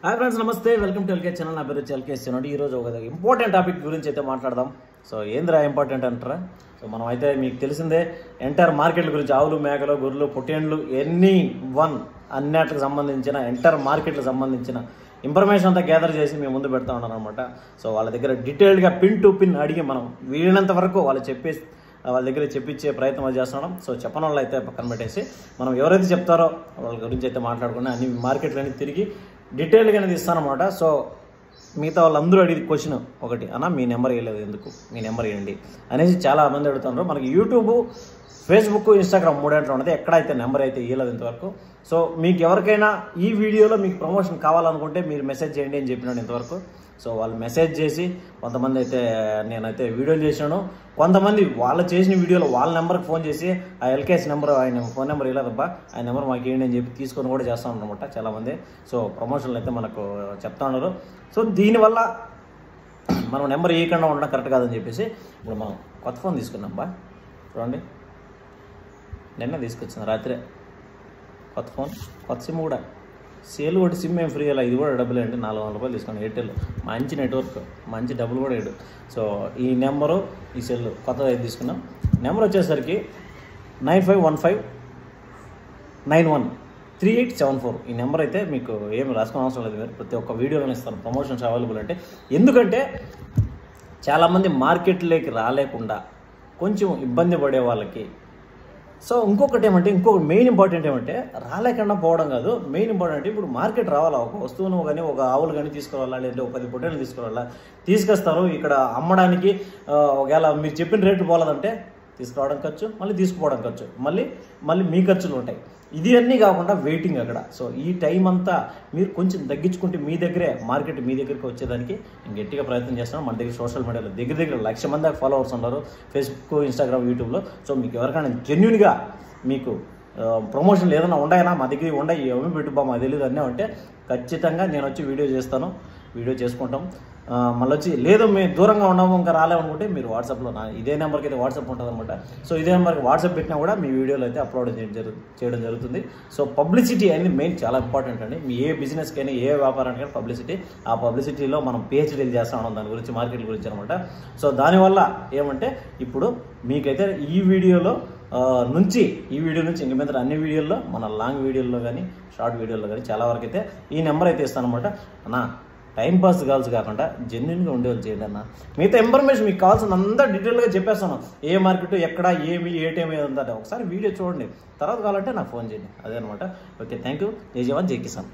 Hi friends, నమస్తే. Welcome to LK channel. నా పేరు ఎల్కేఎస్ ఛానల్. ఈరోజు ఒక ఇంపార్టెంట్ టాపిక్ గురించి అయితే మాట్లాడదాం. సో ఏంద్రా ఇంపార్టెంట్ అంటారా? సో మనం అయితే మీకు తెలిసిందే ఎంటైర్ మార్కెట్ల గురించి, ఆవులు, మేకలు, గొర్రెలు, పొట్టేండ్లు, అన్నిటికి సంబంధించిన ఎంటైర్ మార్కెట్లకు సంబంధించిన ఇన్ఫర్మేషన్ అంతా గ్యాదర్ చేసి మేము ముందు పెడతా ఉన్నాను అనమాట. సో వాళ్ళ దగ్గర డీటెయిల్డ్గా పిన్ టు పిన్ అడిగి మనం వీలైనంత వరకు వాళ్ళ దగ్గర చెప్పించే ప్రయత్నం అది చేస్తున్నాం. సో చెప్పని వాళ్ళు అయితే పక్కన పెట్టేసి మనం ఎవరైతే చెప్తారో వాళ్ళ గురించి అయితే మాట్లాడుకుని అన్ని మార్కెట్లన్నీ తిరిగి డీటెయిల్గా అనేది ఇస్తానమాట. సో మిగతా వాళ్ళందరూ అడిగి క్వశ్చన్ ఒకటి, అన్న మీ నెంబర్ వేయలేదు ఎందుకు, మీ నెంబర్ వేయండి అనేసి చాలా మంది అడుగుతున్నారు. మనకి యూట్యూబ్, ఫేస్బుక్, ఇన్స్టాగ్రామ్ మూడేంట్లో ఉన్నది, ఎక్కడైతే నెంబర్ అయితే ఇవ్వలేదు ఇంతవరకు. సో మీకు ఎవరికైనా ఈ వీడియోలో మీకు ప్రమోషన్ కావాలనుకుంటే మీరు మెసేజ్ చేయండి అని చెప్పినాడు ఇంతవరకు. సో వాళ్ళు మెసేజ్ చేసి కొంతమంది అయితే నేనైతే వీడియోలు చేసినాను, కొంతమంది వాళ్ళు చేసిన వీడియోలో వాళ్ళ నెంబర్కి ఫోన్ చేసి ఆ ఎల్కేఎస్ నెంబర్, ఆయన ఫోన్ నెంబర్ ఇవ్వలేదబ్బా, ఆయన నెంబర్ మాకు ఏంటి అని చెప్పి తీసుకొని కూడా చేస్తూ ఉన్నారన్నమాట చాలామంది. సో ప్రమోషన్లు అయితే మనకు చెప్తా ఉన్నారు. సో దీనివల్ల మనం నెంబర్ ఇవ్వకుండా ఉండడం కరెక్ట్ కాదని చెప్పేసి ఇప్పుడు మనం కొత్త ఫోన్ తీసుకున్నాం బా. చూడండి, నిన్న తీసుకొచ్చింది రాత్రే కొత్త ఫోన్, కొత్త సిమ్ కూడా. సేల్ కూడా సిమ్ ఏం ఫ్రీ అలా, ఇది కూడా డబ్బులు అండి. 400 రూపాయలు తీసుకున్నాను. ఎయిర్టెల్ మంచి నెట్వర్క్, మంచి డబ్బులు కూడా వేయడు. సో ఈ నెంబరు, ఈ సెల్ కొత్తది అయితే తీసుకున్నాం. నెంబర్ వచ్చేసరికి 9515913874. ఈ నెంబర్ అయితే మీకు ఏమి రాసుకునే అవసరం లేదు, మీరు ప్రతి ఒక్క వీడియోలో ఇస్తాను ప్రమోషన్స్ అవైలబుల్ అంటే. ఎందుకంటే చాలామంది మార్కెట్లోకి రాలేకుండా కొంచెం ఇబ్బంది పడే వాళ్ళకి. సో ఇంకొకటి ఏమంటే, మెయిన్ ఇంపార్టెంట్ ఏమంటే రాలేకుండా పోవడం కాదు, మెయిన్ ఇంపార్టెంట్ ఇప్పుడు మార్కెట్ రావాలా, ఒక వస్తువును కానీ ఒక ఆవులు కానీ తీసుకురావాలా, లేదంటే ఒక 10 పొట్టేలు తీసుకురావాలా, తీసుకొస్తారు ఇక్కడ అమ్మడానికి. ఒకవేళ మీరు చెప్పిన రేటు పోలేదంటే తీసుకురావడం ఖర్చు, మళ్ళీ తీసుకుపోవడం ఖర్చు, మళ్ళీ మీ ఖర్చులు ఉంటాయి. ఇది అన్నీ కాకుండా వెయిటింగ్ అక్కడ. సో ఈ టైం అంతా మీరు కొంచెం తగ్గించుకుంటే మీ దగ్గరే మార్కెట్ మీ దగ్గరికి వచ్చేదానికి నేను గట్టిగా ప్రయత్నం చేస్తున్నాను. మన దగ్గర సోషల్ మీడియాలో దగ్గర 1,00,000 మంది ఫాలోవర్స్ ఉన్నారు, ఫేస్బుక్, ఇన్స్టాగ్రామ్, యూట్యూబ్లో. సో మీకు ఎవరికైనా జెన్యున్గా మీకు ప్రమోషన్లు ఏదైనా ఉన్నాయన్నా మా దగ్గర ఉన్నాయి, ఏమి పెట్టుబా మాకు తెలియదు అన్నీ అంటే ఖచ్చితంగా నేను వచ్చి వీడియో చేస్తాను, వీడియో చేసుకుంటాం. మళ్ళీ వచ్చి లేదు మేము దూరంగా ఉన్నాము ఇంకా రాలేమనుకుంటే మీరు వాట్సాప్లో ఇదే నెంబర్కి అయితే వాట్సాప్ ఉంటుంది అనమాట. సో ఇదే నెంబర్కి వాట్సాప్ పెట్టినా కూడా మీ వీడియోలో అయితే అప్లోడ్ చేయడం జరుగుతుంది. సో పబ్లిసిటీ అనేది మెయిన్ చాలా ఇంపార్టెంట్ అండి. మీ ఏ బిజినెస్కైనా ఏ వ్యాపారానికైనా పబ్లిసిటీ. ఆ పబ్లిసిటీలో మనం పిహెచ్డీలు చేస్తూ ఉన్నాం దాని గురించి, మార్కెట్ గురించి అనమాట. సో దానివల్ల ఏమంటే ఇప్పుడు మీకైతే ఈ వీడియో నుంచి ఇంక మీద అన్ని వీడియోల్లో, మన లాంగ్ వీడియోల్లో కానీ షార్ట్ వీడియోల్లో కానీ చాలా వరకు అయితే ఈ నెంబర్ అయితే ఇస్తాను అనమాట. అన్న టైంపాస్ కాల్స్ కాకుండా జెన్యున్గా ఉండేవాళ్ళు చేయండి అన్న. మిగతా ఇన్ఫర్మేషన్ మీకు కావాల్సిన అంతా డీటెయిల్గా చెప్పేస్తాను, ఏ మార్కెట్ ఎక్కడ ఏమి ఏ టైం ఏదంటే ఒకసారి వీడియో చూడండి, తర్వాత కావాలంటే నాకు ఫోన్ చేయండి. అదే అనమాట. Okay, thank you. జై జవాన్, జై కిసాన్.